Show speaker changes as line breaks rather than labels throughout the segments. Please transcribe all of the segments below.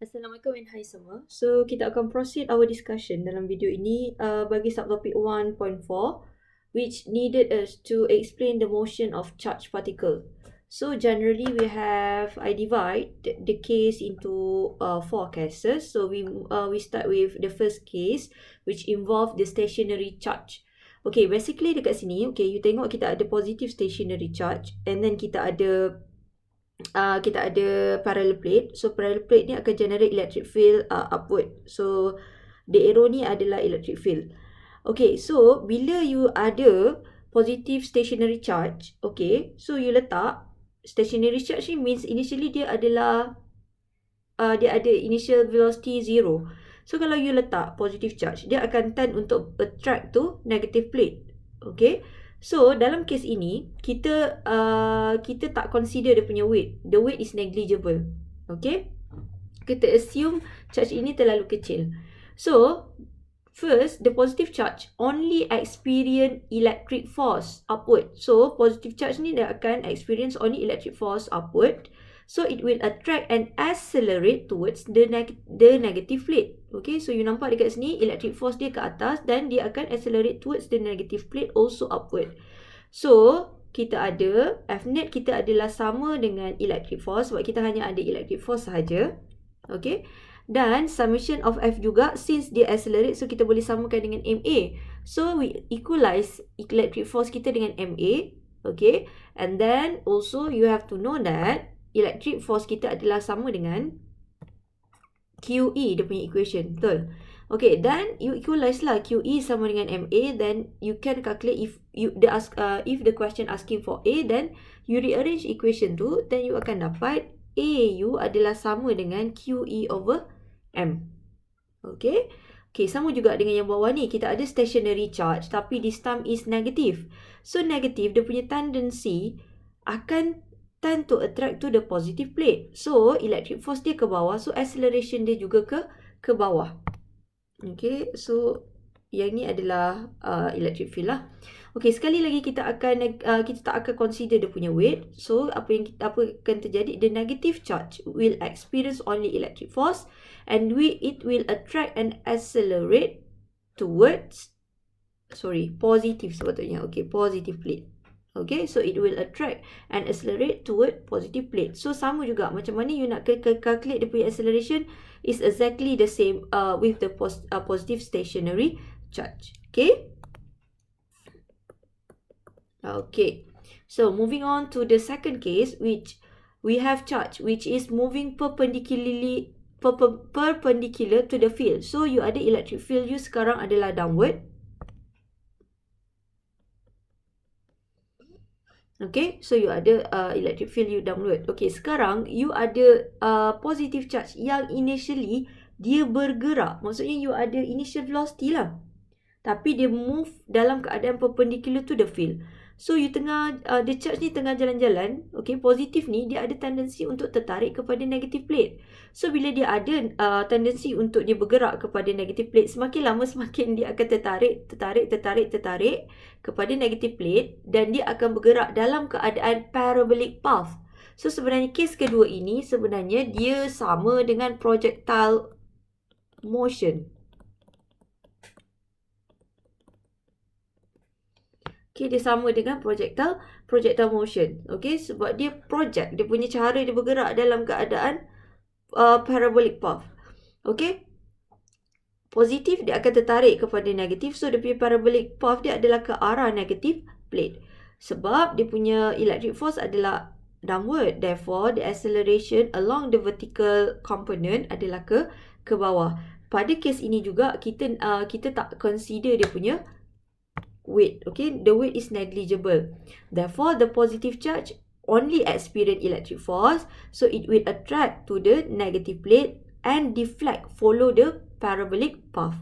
Assalamualaikum and hai semua. So, kita akan proceed our discussion dalam video ini bagi subtopic 1.4 which needed us to explain the motion of charged particle. So, generally I divide the case into 4 cases. So, we start with the first case which involve the stationary charge. Okay, basically dekat sini, okay, you tengok kita ada positive stationary charge and then kita ada parallel plate. So parallel plate ni akan generate electric field upward. So the arrow ni adalah electric field. Okay, so bila you ada positive stationary charge, okay, so you letak stationary charge ni means initially dia adalah dia ada initial velocity 0. So kalau you letak positive charge, dia akan tend untuk attract to negative plate. Okay, so dalam kes ini kita tak consider dia punya weight. The weight is negligible. Okay, kita assume charge ini terlalu kecil. So first, the positive charge only experience electric force upward. So positive charge ni dia akan experience only electric force upward. So it will attract and accelerate towards the negative plate. Okay, so you nampak dekat sini electric force dia ke atas dan dia akan accelerate towards the negative plate also upward. So kita ada Fnet kita adalah sama dengan electric force sebab kita hanya ada electric force sahaja. Okay, dan summation of F juga since dia accelerate, so kita boleh samakan dengan MA. So we equalize electric force kita dengan MA. Okay, and then also you have to know that electric force kita adalah sama dengan QE, dia punya equation. Betul? Okay, then you equalize lah QE sama dengan MA, then you can calculate if the question asking for A, then you rearrange equation tu, then you akan dapat AU adalah sama dengan QE over M. Okay? Okay, sama juga dengan yang bawah ni. Kita ada stationary charge tapi this time is negative. So negative, dia punya tendency akan tend to attract to the positive plate. So electric force dia ke bawah, so acceleration dia juga ke bawah. Okay, so yang ni adalah electric field lah. Okay, sekali lagi kita tak akan consider dia punya weight. So apa akan terjadi? The negative charge will experience only electric force and it will attract and accelerate towards positive sebetulnya. Okay, positive plate. Okay, so it will attract and accelerate toward positive plate. So sama juga macam mana you nak calculate dia punya acceleration is exactly the same with the positive stationary charge. Okay. Okay. So moving on to the second case, which we have charge which is moving perpendicular to the field. So you ada electric field you sekarang adalah downward. Okay, so you ada electric field you downward. Okay, sekarang you ada positive charge yang initially dia bergerak. Maksudnya you ada initial velocity lah. Tapi dia move dalam keadaan perpendicular to the field. So you the charge ni tengah jalan-jalan. Okay, positif ni dia ada tendensi untuk tertarik kepada negative plate. So bila dia ada tendensi untuk dia bergerak kepada negative plate, semakin lama semakin dia akan tertarik kepada negative plate dan dia akan bergerak dalam keadaan parabolic path. So sebenarnya kes kedua ini sebenarnya dia sama dengan projectile motion. Okay, dia sama dengan projectile motion. Okay, sebab dia project, dia punya cara dia bergerak dalam keadaan parabolic path. Okay, positif dia akan tertarik kepada negatif, so dia punya parabolic path dia adalah ke arah negative plate. Sebab dia punya electric force adalah downward, therefore the acceleration along the vertical component adalah ke bawah. Pada kes ini juga kita tak consider dia punya weight. Okay, the weight is negligible. Therefore, the positive charge only experience electric force, so it will attract to the negative plate and deflect, follow the parabolic path.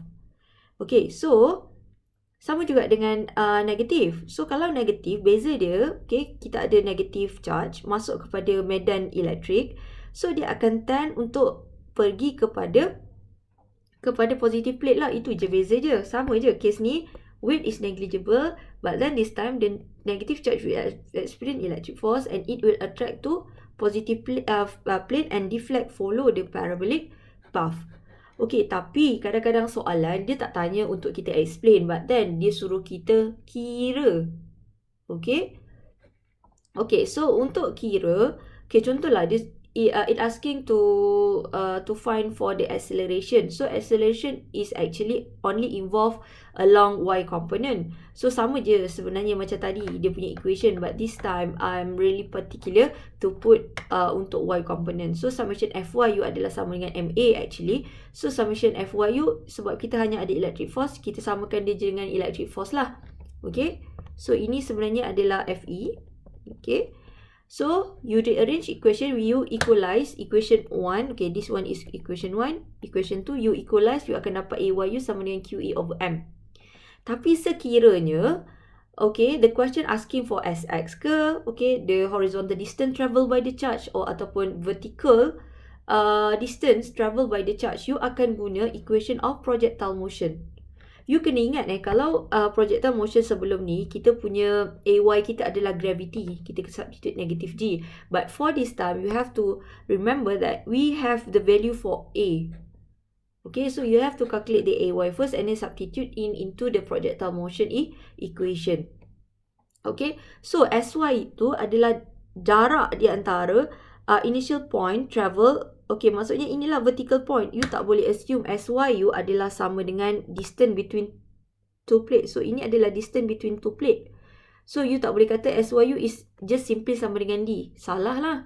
Okay, so sama juga dengan negatif. So kalau negatif, beza dia, okay, kita ada negative charge masuk kepada medan elektrik, so dia akan tend untuk pergi kepada positive plate lah. Itu je beza je. Sama je. Kes ni weight is negligible, but then this time the negative charge will experience electric force and it will attract to positive plate and deflect, follow the parabolic path. Okay, tapi kadang-kadang soalan dia tak tanya untuk kita explain, but then dia suruh kita kira. Okay. Okay, so untuk kira, okay, contohlah it asking to find for the acceleration. So acceleration is actually only involve along y component. So sama je sebenarnya macam tadi dia punya equation, but this time I'm really particular to put untuk y component. So summation FYU adalah sama dengan MA actually. So summation FYU, sebab kita hanya ada electric force, kita samakan dia dengan electric force lah. Okay, so ini sebenarnya adalah FE. Okay, so you rearrange equation, you equalize equation 1. Okay, this one is equation 1. Equation 2, you equalize, you akan dapat AYU sama dengan QE over M. Tapi sekiranya, okay, the question asking for SX ke, okay, the horizontal distance traveled by the charge or ataupun vertical distance traveled by the charge, you akan guna equation of projectile motion. You kena ingat kalau projectile motion sebelum ni, kita punya AY kita adalah gravity. Kita substitute negative G. But for this time, you have to remember that we have the value for A. Okay, so you have to calculate the AY first and then substitute into the projectile motion equation. Okay, so SY itu adalah jarak di antara initial point travel. Okay, maksudnya inilah vertical point. You tak boleh assume SYU adalah sama dengan distance between two plate. So, ini adalah distance between two plate. So, you tak boleh kata SYU is just simply sama dengan D. Salah lah.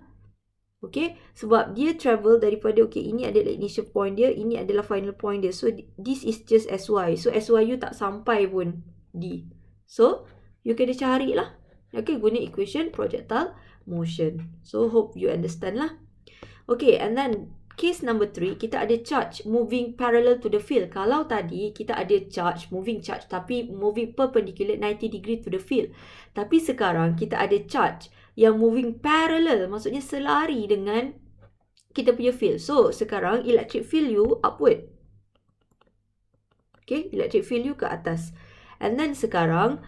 Okay, sebab dia travel daripada, okay, ini adalah initial point dia, ini adalah final point dia. So, this is just SY. So, SYU tak sampai pun D. So, you kena cari lah. Okay, guna equation projectile motion. So, hope you understand lah. Okay, and then case number 3, kita ada charge moving parallel to the field. Kalau tadi kita ada charge, moving charge, tapi moving perpendicular 90 degree to the field. Tapi sekarang kita ada charge yang moving parallel, maksudnya selari dengan kita punya field. So, sekarang electric field you upward. Okay, electric field you ke atas. And then sekarang,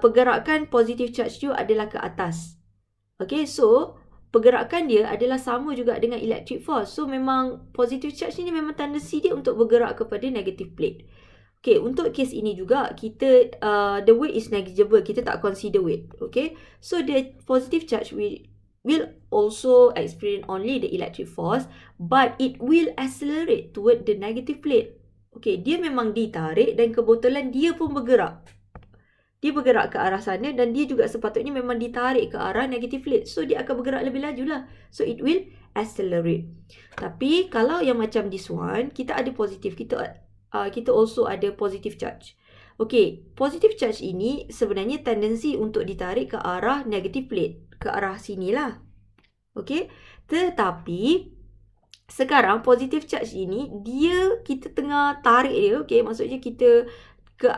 pergerakan positive charge you adalah ke atas. Okay, so pergerakan dia adalah sama juga dengan electric force. So, memang positive charge ni memang tendency dia untuk bergerak kepada negative plate. Okay, untuk kes ini juga, kita, the weight is negligible. Kita tak consider weight. Okay, so the positive charge will also experience only the electric force, but it will accelerate toward the negative plate. Okay, dia memang ditarik dan kebetulan dia pun bergerak. Dia bergerak ke arah sana dan dia juga sepatutnya memang ditarik ke arah negative plate. So, dia akan bergerak lebih laju lah. So, it will accelerate. Tapi, kalau yang macam this one, kita ada positive. Kita also ada positive charge. Okay, positive charge ini sebenarnya tendensi untuk ditarik ke arah negative plate. Ke arah sini lah. Okay, tetapi sekarang positive charge ini, kita tengah tarik dia. Okay, maksudnya kita ke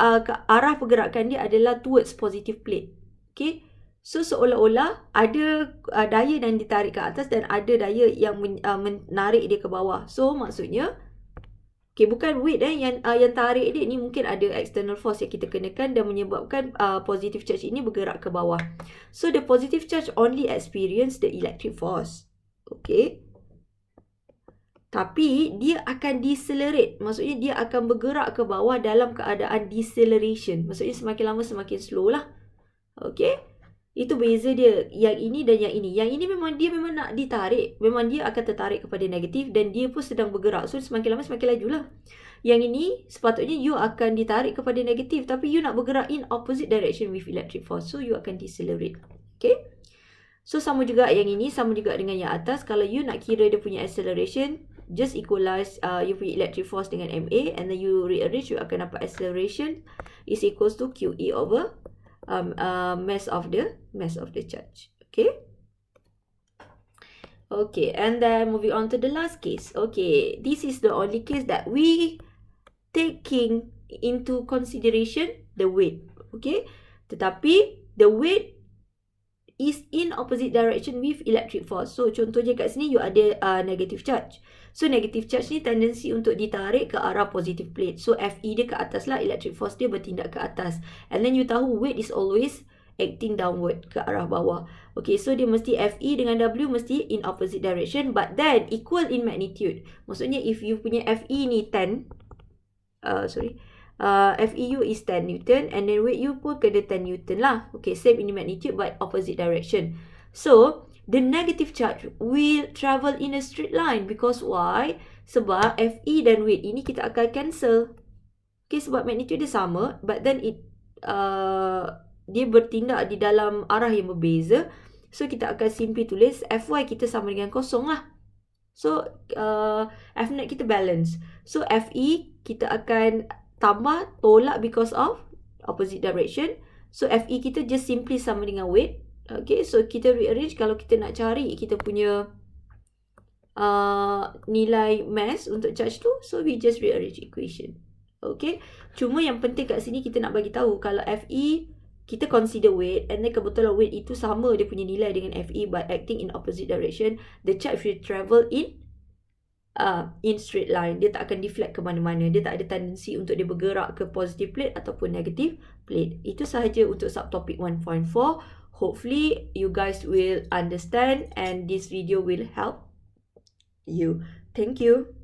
arah pergerakan dia adalah towards positive plate. Okay, so seolah-olah ada daya yang ditarik ke atas dan ada daya yang menarik dia ke bawah. So maksudnya, okay, bukan weight yang tarik dia ni, mungkin ada external force yang kita kenakan dan menyebabkan positive charge ini bergerak ke bawah. So the positive charge only experience the electric force. Okay, tapi dia akan decelerate. Maksudnya dia akan bergerak ke bawah dalam keadaan deceleration. Maksudnya semakin lama semakin slow lah. Okay, itu beza dia. Yang ini dan yang ini. Yang ini memang nak ditarik. Memang dia akan tertarik kepada negatif dan dia pun sedang bergerak. So semakin lama semakin laju lah. Yang ini sepatutnya you akan ditarik kepada negatif, tapi you nak bergerak in opposite direction with electric force. So you akan decelerate. Okay, so sama juga yang ini, sama juga dengan yang atas. Kalau you nak kira dia punya acceleration, just equalize you punya electric force dengan MA, and then you rearrange, you akan dapat acceleration is equals to QE over mass of the charge. Okay. Okay, and then moving on to the last case. Okay, this is the only case that we taking into consideration the weight. Okay, tetapi the weight is in opposite direction with electric force. So, contohnya kat sini you ada negative charge. So, negative charge ni tendensi untuk ditarik ke arah positive plate. So, FE dia ke atas lah, electric force dia bertindak ke atas. And then you tahu weight is always acting downward ke arah bawah. Okay, so dia mesti FE dengan W mesti in opposite direction, but then equal in magnitude. Maksudnya if you punya FE ni 10, FEU is 10 Newton, and then weight U pun kena 10 Newton lah. Okay, same in magnitude but opposite direction. So, the negative charge will travel in a straight line. Because why? Sebab FE dan weight ini kita akan cancel. Okay, sebab magnitude dia sama, but then dia bertindak di dalam arah yang berbeza. So, kita akan simply tulis Fy kita sama dengan kosong lah. So, Fnet kita balance. So, Fe kita akan tambah tolak because of opposite direction. So, Fe kita just simply sama dengan weight. Okay, so kita rearrange kalau kita nak cari kita punya nilai mass untuk charge tu. So, we just rearrange equation. Okay, cuma yang penting kat sini kita nak bagi tahu kalau Fe kita consider weight, and then kebetulan weight itu sama dia punya nilai dengan Fe but acting in opposite direction, the charge will travel in straight line. Dia tak akan deflect ke mana-mana. Dia tak ada tendensi untuk dia bergerak ke positive plate ataupun negative plate. Itu sahaja untuk subtopic 1.4. Hopefully you guys will understand and this video will help you. Thank you.